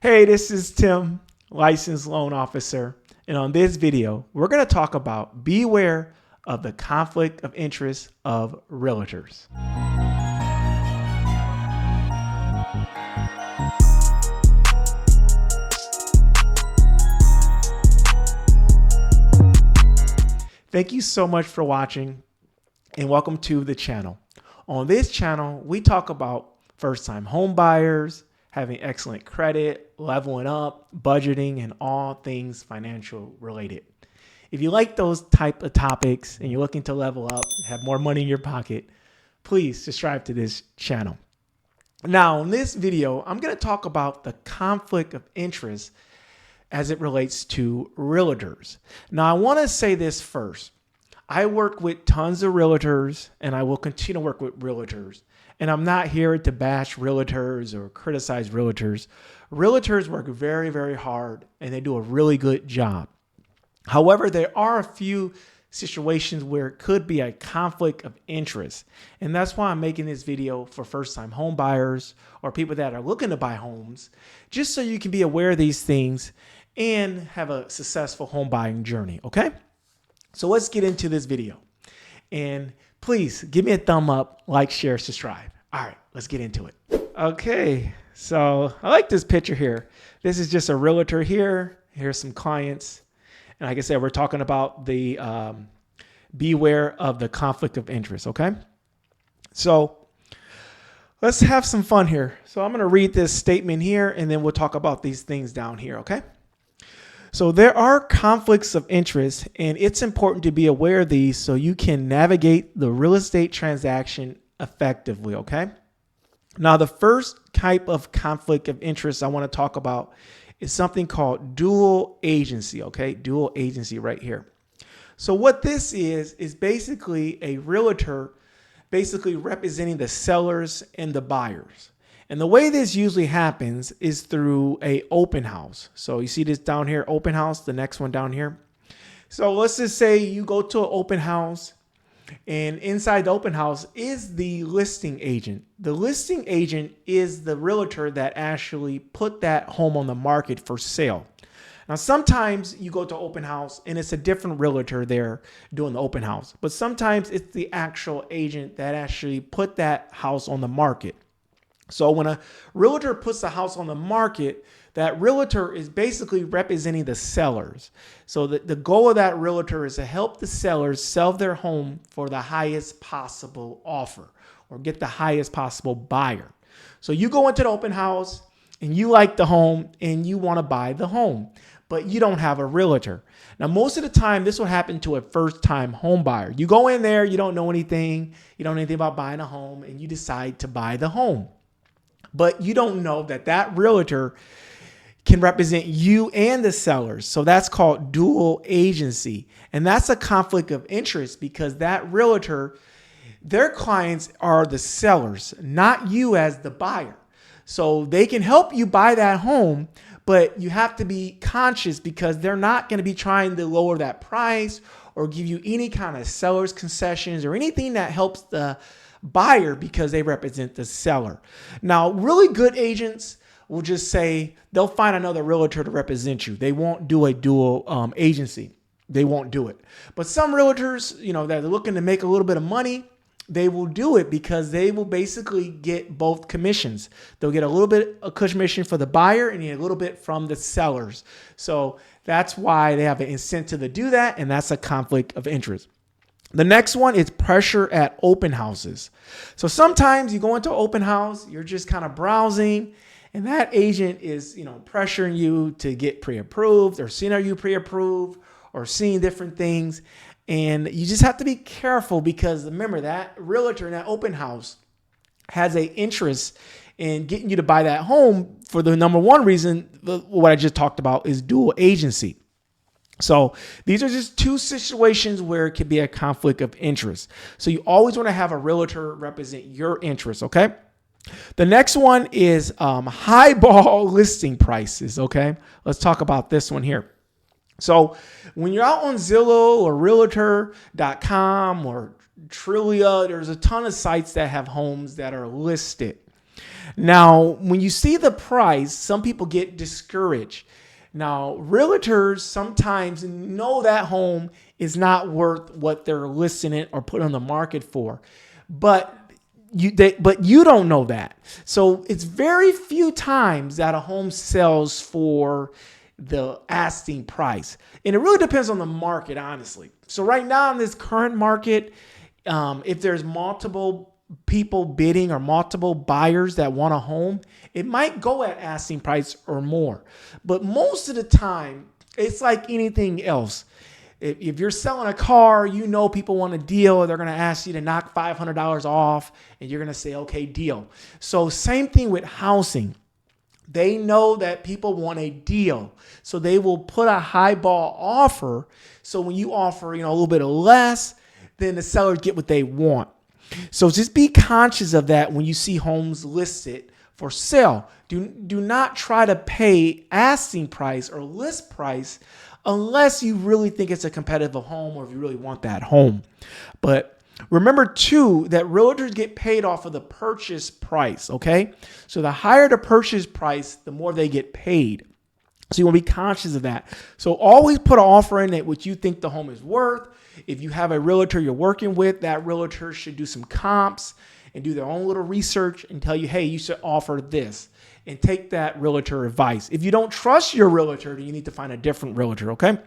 Hey, this is Tim, licensed loan officer. And on this video, we're going to talk about beware of the conflict of interest of realtors. Thank you so much for watching and welcome to the channel. On this channel, we talk about first-time home buyers, having excellent credit, leveling up, budgeting, and all things financial related. If you like those type of topics and you're looking to level up, have more money in your pocket, please subscribe to this channel. Now, in this video, I'm going to talk about the conflict of interest as it relates to realtors. Now, I want to say this first. I work with tons of realtors and I will continue to work with realtors. And I'm not here to bash realtors or criticize realtors. Realtors work very, very hard and they do a really good job. However, there are a few situations where it could be a conflict of interest. And that's why I'm making this video for first-time home buyers or people that are looking to buy homes, just so you can be aware of these things and have a successful home buying journey, okay? So let's get into this video. And please give me a thumb up, like, share, subscribe. All right, let's get into it. Okay, so I like this picture here. This is just a realtor here. Here's some clients. And like I said, we're talking about the beware of the conflict of interest, okay? So let's have some fun here. So I'm going to read this statement here, and then we'll talk about these things down here, okay? So there are conflicts of interest, and it's important to be aware of these so you can navigate the real estate transaction effectively, okay? Now, the first type of conflict of interest I want to talk about is something called dual agency, okay? Dual agency right here. So what this is basically a realtor basically representing the sellers and the buyers. And the way this usually happens is through a open house. So you see this down here, open house, the next one down here. So let's just say you go to an open house, and inside the open house is the listing agent. The listing agent is the realtor that actually put that home on the market for sale. Now, sometimes you go to open house and it's a different realtor there doing the open house, but sometimes it's the actual agent that actually put that house on the market. So when a realtor puts a house on the market, that realtor is basically representing the sellers. So the goal of that realtor is to help the sellers sell their home for the highest possible offer or get the highest possible buyer. So you go into the open house and you like the home and you want to buy the home, but you don't have a realtor. Now, most of the time, this will happen to a first-time home buyer. You go in there, you don't know anything, you don't know anything about buying a home, and you decide to buy the home. But you don't know that that realtor can represent you and the sellers. So that's called dual agency. And that's a conflict of interest because that realtor, their clients are the sellers, not you as the buyer. So they can help you buy that home, but you have to be conscious because they're not going to be trying to lower that price or give you any kind of seller's concessions or anything that helps the buyer because they represent the seller. Now, really good agents will just say they'll find another realtor to represent you. They won't do a dual agency. They won't do it. But some realtors, that are looking to make a little bit of money, they will do it because they will basically get both commissions. They'll get a little bit of commission for the buyer and a little bit from the sellers. So that's why they have an incentive to do that, and that's a conflict of interest. The next one is pressure at open houses. So sometimes you go into an open house, you're just kind of browsing, and that agent is, pressuring you to get pre-approved or seeing are you pre-approved or seeing different things. And you just have to be careful because remember that realtor in that open house has an interest in getting you to buy that home for the number one reason, what I just talked about, is dual agency. So these are just two situations where it could be a conflict of interest. So you always want to have a realtor represent your interests, okay? The next one is highball listing prices, okay? Let's talk about this one here. So when you're out on Zillow or Realtor.com or Trillia, there's a ton of sites that have homes that are listed. Now, when you see the price, some people get discouraged. Now, realtors sometimes know that home is not worth what they're listing it or put on the market for, but you don't know that. So it's very few times that a home sells for the asking price, and it really depends on the market, honestly. So right now in this current market, if there's multiple people bidding or multiple buyers that want a home, it might go at asking price or more. But most of the time, it's like anything else. If you're selling a car, you know people want a deal. They're going to ask you to knock $500 off, and you're going to say, okay, deal. So same thing with housing. They know that people want a deal. So they will put a highball offer. So when you offer, a little bit of less, then the sellers get what they want. So just be conscious of that when you see homes listed for sale. Do not try to pay asking price or list price unless you really think it's a competitive home or if you really want that home. But remember too that realtors get paid off of the purchase price, okay? So the higher the purchase price, the more they get paid. So you want to be conscious of that. So always put an offer in at what you think the home is worth. If you have a realtor you're working with, that realtor should do some comps and do their own little research and tell you, hey, you should offer this, and take that realtor advice. If you don't trust your realtor, then you need to find a different realtor, okay?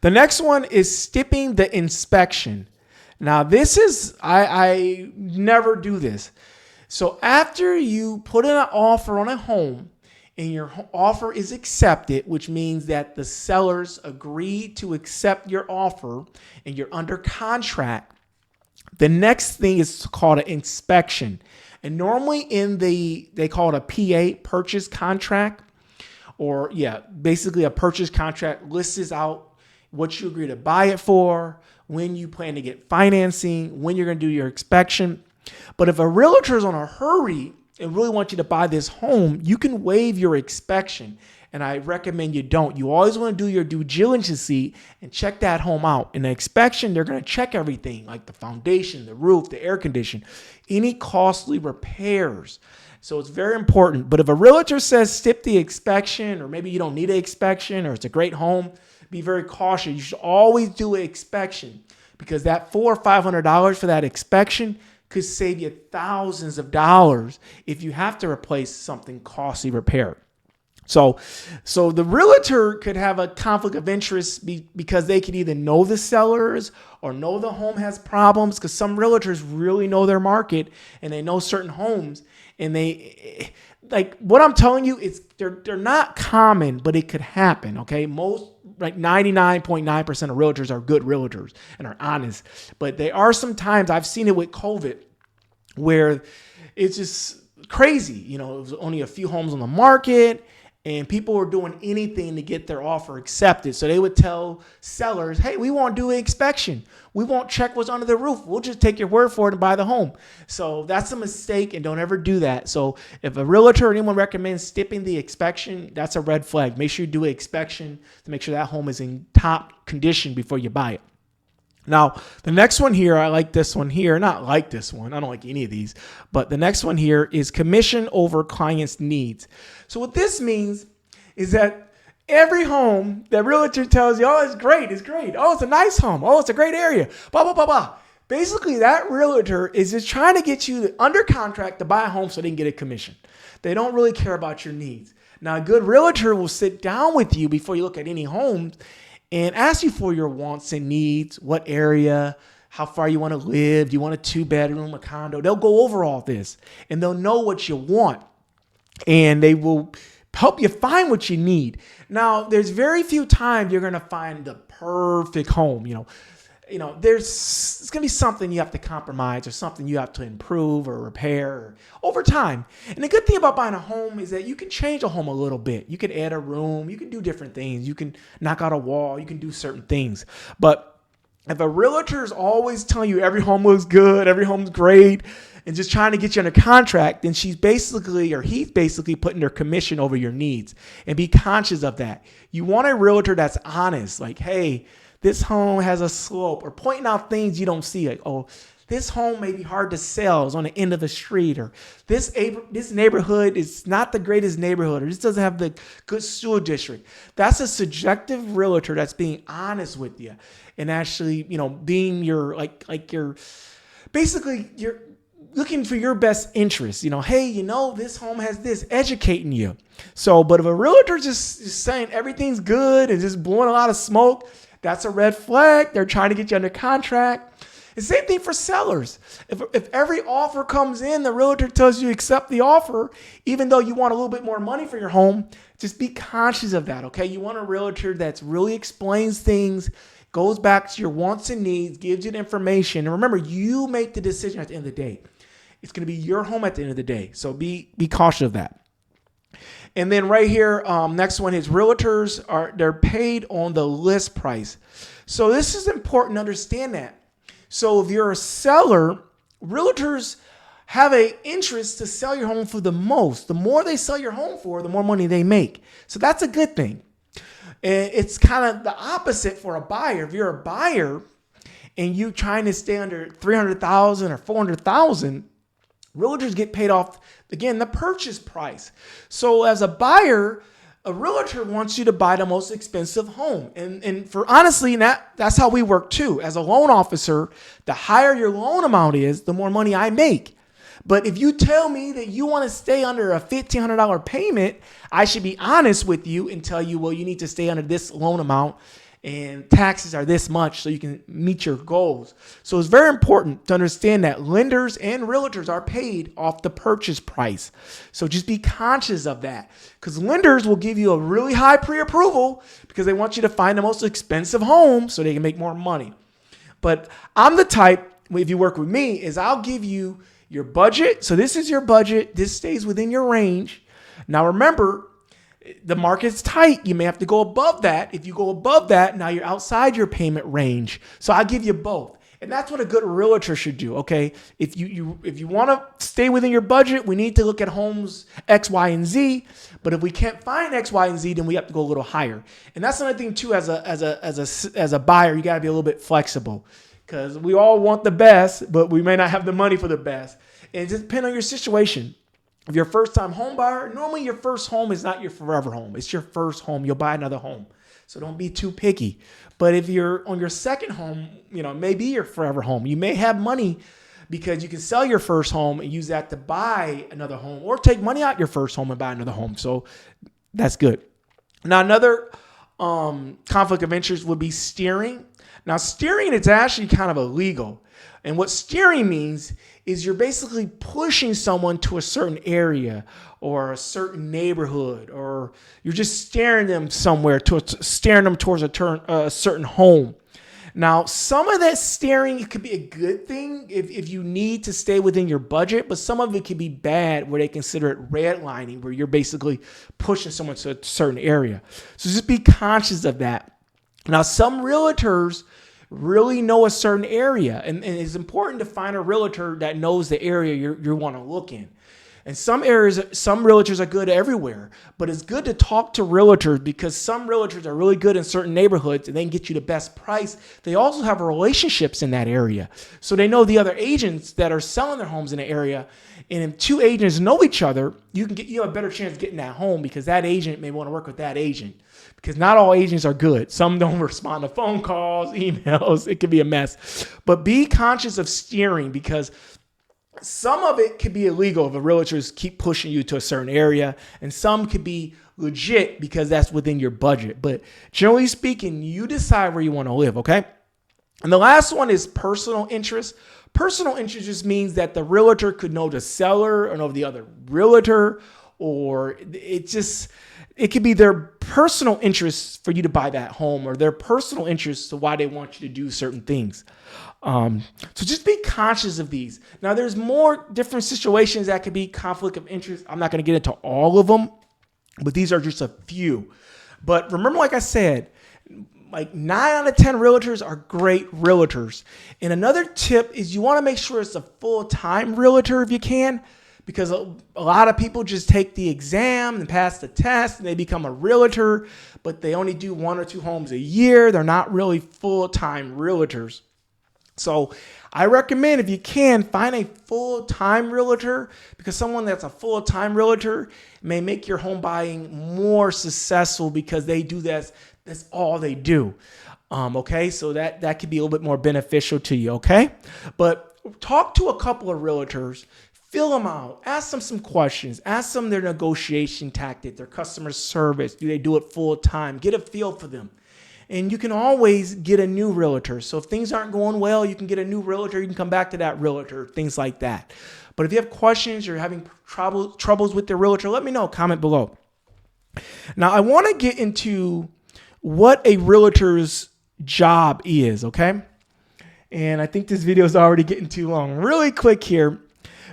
The next one is skipping the inspection. Now this is, I never do this. So after you put in an offer on a home, and your offer is accepted, which means that the sellers agree to accept your offer and you're under contract, the next thing is called an inspection. And normally they call it a PA, purchase contract, or basically a purchase contract lists out what you agree to buy it for, when you plan to get financing, when you're going to do your inspection. But if a realtor is on a hurry and really want you to buy this home, you can waive your inspection. And I recommend you don't. You always want to do your due diligence and check that home out. In the inspection, they're going to check everything like the foundation, the roof, the air condition, any costly repairs. So it's very important. But if a realtor says skip the inspection, or maybe you don't need an inspection, or it's a great home, be very cautious. You should always do an inspection, because that $400 or $500 for that inspection could save you thousands of dollars if you have to replace something costly repaired. So the realtor could have a conflict of interest because they could either know the sellers or know the home has problems, because some realtors really know their market and they know certain homes, and they, like what I'm telling you, they're not common, but it could happen. Okay. Most, like 99.9% of realtors are good realtors and are honest, but there are some times, I've seen it with COVID, where it's just crazy. It was only a few homes on the market, and people were doing anything to get their offer accepted. So they would tell sellers, hey, we won't do an inspection. We won't check what's under the roof. We'll just take your word for it and buy the home. So that's a mistake, and don't ever do that. So if a realtor or anyone recommends skipping the inspection, that's a red flag. Make sure you do an inspection to make sure that home is in top condition before you buy it. Now, the next one here, I like this one here. Not like this one. I don't like any of these. But the next one here is commission over client's needs. So what this means is that every home that realtor tells you, oh, it's great. It's great. Oh, it's a nice home. Oh, it's a great area. Blah, blah, blah, blah. Basically, that realtor is just trying to get you under contract to buy a home so they can get a commission. They don't really care about your needs. Now, a good realtor will sit down with you before you look at any homes and ask you for your wants and needs, what area, how far you want to live, do you want a 2-bedroom, a condo? They'll go over all this, and they'll know what you want, and they will help you find what you need. Now, there's very few times you're going to find the perfect home. It's going to be something you have to compromise, or something you have to improve or repair over time. And the good thing about buying a home is that you can change a home a little bit. You can add a room. You can do different things. You can knock out a wall. You can do certain things. But if a realtor is always telling you every home looks good, every home's great, and just trying to get you under contract, then he's basically putting their commission over your needs. And be conscious of that. You want a realtor that's honest, like, hey, this home has a slope, or pointing out things you don't see, like, oh, this home may be hard to sell. It's on the end of the street, or this neighborhood is not the greatest neighborhood, or this doesn't have the good school district. That's a subjective realtor that's being honest with you and actually, being your basically you're looking for your best interest. Hey, this home has this, educating you. So, but if a realtor just is saying everything's good and just blowing a lot of smoke, that's a red flag. They're trying to get you under contract. The same thing for sellers. If every offer comes in, the realtor tells you accept the offer, even though you want a little bit more money for your home, just be conscious of that, okay? You want a realtor that really explains things, goes back to your wants and needs, gives you the information. And remember, you make the decision at the end of the day. It's going to be your home at the end of the day. So be cautious of that. And then right here, next one is realtors they're paid on the list price. So this is important to understand that. So if you're a seller, realtors have an interest to sell your home for the most. The more they sell your home for, the more money they make. So that's a good thing. And it's kind of the opposite for a buyer. If you're a buyer and you're trying to stay under $300,000 or $400,000, realtors get paid off, again, the purchase price. So as a buyer, a realtor wants you to buy the most expensive home. And for honestly, that's how we work too. As a loan officer, the higher your loan amount is, the more money I make. But if you tell me that you want to stay under a $1,500 payment, I should be honest with you and tell you, well, you need to stay under this loan amount and taxes are this much so you can meet your goals. So it's very important to understand that lenders and realtors are paid off the purchase price. So just be conscious of that, because lenders will give you a really high pre-approval because they want you to find the most expensive home so they can make more money. But I'm the type, if you work with me, is I'll give you your budget. So this is your budget. This stays within your range. Now remember, the market's tight. You may have to go above that. If you go above that, now you're outside your payment range. So I give you both. And that's what a good realtor should do, okay? If you want to stay within your budget, we need to look at homes X, Y, and Z. But if we can't find X, Y, and Z, then we have to go a little higher. And that's another thing too, as a buyer, you got to be a little bit flexible, because we all want the best, but we may not have the money for the best. And it just depends on your situation. If you're a first-time home buyer, normally your first home is not your forever home. It's your first home. You'll buy another home. So don't be too picky. But if you're on your second home, it may be your forever home. You may have money because you can sell your first home and use that to buy another home, or take money out your first home and buy another home. So that's good. Now, another conflict of interest would be steering. Now, steering is actually kind of illegal. And what steering means is you're basically pushing someone to a certain area or a certain neighborhood, or you're just steering them somewhere, steering them towards a certain home. Now, some of that steering, it could be a good thing if you need to stay within your budget, but some of it can be bad where they consider it redlining, where you're basically pushing someone to a certain area. So just be conscious of that. Now, some realtors really know a certain area, and it's important to find a realtor that knows the area you want to look in. And some realtors are good everywhere, but it's good to talk to realtors, because some realtors are really good in certain neighborhoods and they can get you the best price. They also have relationships in that area, so they know the other agents that are selling their homes in the area. And if two agents know each other, you have a better chance of getting that home, because that agent may want to work with that agent. Because not all agents are good. Some don't respond to phone calls, emails. It can be a mess. But be conscious of steering, because some of it could be illegal if the realtors keep pushing you to a certain area, and some could be legit because that's within your budget. But generally speaking, you decide where you want to live, okay? And the last one is personal interest. Personal interest just means that the realtor could know the seller or know the other realtor, or it could be their personal interest for you to buy that home, or their personal interest to why they want you to do certain things. So just be conscious of these. Now, there's more different situations that could be conflict of interest. I'm not going to get into all of them, but these are just a few. But remember, like I said, like 9 out of 10 realtors are great realtors. And another tip is you want to make sure it's a full-time realtor if you can, because a lot of people just take the exam and pass the test and they become a realtor, but they only do 1 or 2 homes a year. They're not really full-time realtors. So I recommend, if you can, find a full-time realtor, because someone that's a full-time realtor may make your home buying more successful because they do this. That's all they do. Okay, so that could be a little bit more beneficial to you. Okay, but talk to a couple of realtors. Fill them out. Ask them some questions. Ask them their negotiation tactic, their customer service. Do they do it full time? Get a feel for them. And you can always get a new realtor. So if things aren't going well, you can get a new realtor. You can come back to that realtor, things like that. But if you have questions, you're having troubles with the realtor, let me know. Comment below. Now, I want to get into what a realtor's job is, okay? And I think this video is already getting too long. Really quick here.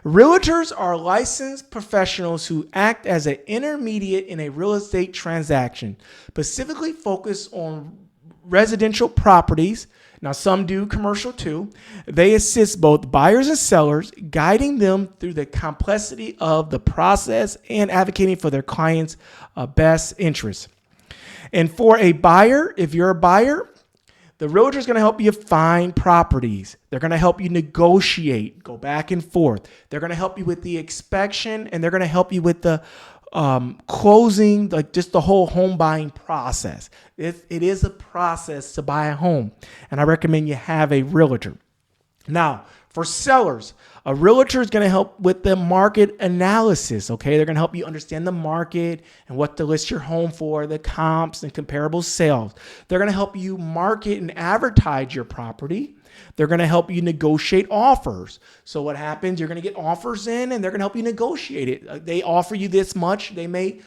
Realtors are licensed professionals who act as an intermediate in a real estate transaction, specifically focused on residential properties. Now, some do commercial too. They assist both buyers and sellers, guiding them through the complexity of the process and advocating for their clients' best interests. And for a buyer, if you're a buyer, the realtor is going to help you find properties. They're going to help you negotiate, go back and forth. They're going to help you with the inspection, and they're going to help you with the closing, like just the whole home buying process. It is a process to buy a home, and I recommend you have a realtor. Now, for sellers, a realtor is going to help with the market analysis, okay? They're going to help you understand the market and what to list your home for, the comps and comparable sales. They're going to help you market and advertise your property. They're going to help you negotiate offers. So what happens, you're going to get offers in, and they're going to help you negotiate it. They offer you this much. They may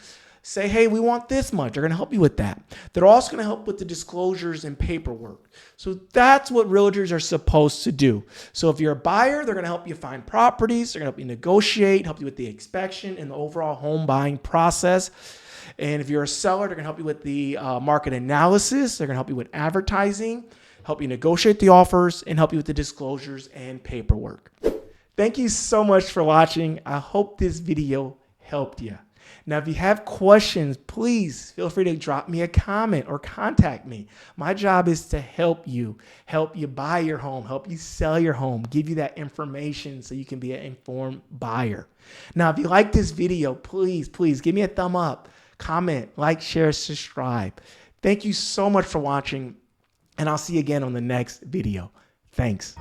say, hey, we want this much. They're going to help you with that. They're also going to help with the disclosures and paperwork. So that's what realtors are supposed to do. So if you're a buyer, they're going to help you find properties. They're going to help you negotiate, help you with the inspection and the overall home buying process. And if you're a seller, they're going to help you with the market analysis. They're going to help you with advertising, help you negotiate the offers, and help you with the disclosures and paperwork. Thank you so much for watching. I hope this video helped you. Now, if you have questions, please feel free to drop me a comment or contact me. My job is to help you buy your home, help you sell your home, give you that information so you can be an informed buyer. Now, if you like this video, please give me a thumb up, comment, like, share, subscribe. Thank you so much for watching, and I'll see you again on the next video. Thanks.